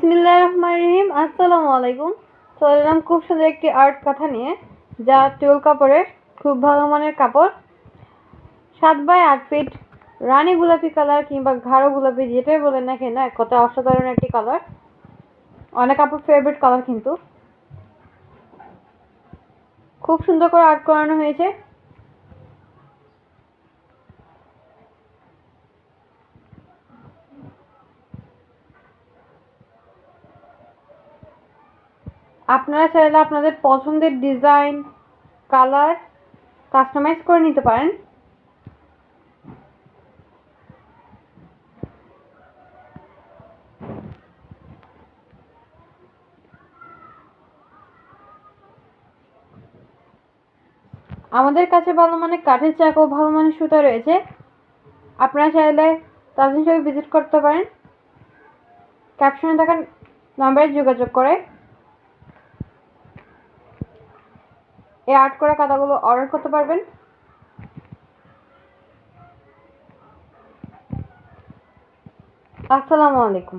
বিসমিল্লাহির রহমানির রহিম। আসসালামু আলাইকুম। চলে এলাম খুব সুন্দর একটি আর্ট কাঁথা নিয়ে, যা টিউল কাপড়ের, খুব ভালো মানের কাপড়। 7x8 ফিট রানী গোলাপি কালার কিংবা গাঢ় গোলাপি, যেটাই বলেন না কেন, এক কথা অসাধারণ একটি কালার। অনেক আপুর ফেভারিট কালার, কিন্তু খুব সুন্দর করে আর্ট করানো হয়েছে। আপনারা চাইলে আপনাদের পছন্দের ডিজাইন, কালার কাস্টমাইজ করে নিতে পারেন। আমাদের কাছে ভালো মানের কাঠের চাক ও ভালো মানের সুতা রয়েছে। আপনারা চাইলে তাদের সাথে ভিজিট করতে পারেন। ক্যাপশনে থাকা নাম্বারে যোগাযোগ করে এই আর্ট করা কাঁথাগুলো অর্ডার করতে পারবেন। আসসালামু আলাইকুম।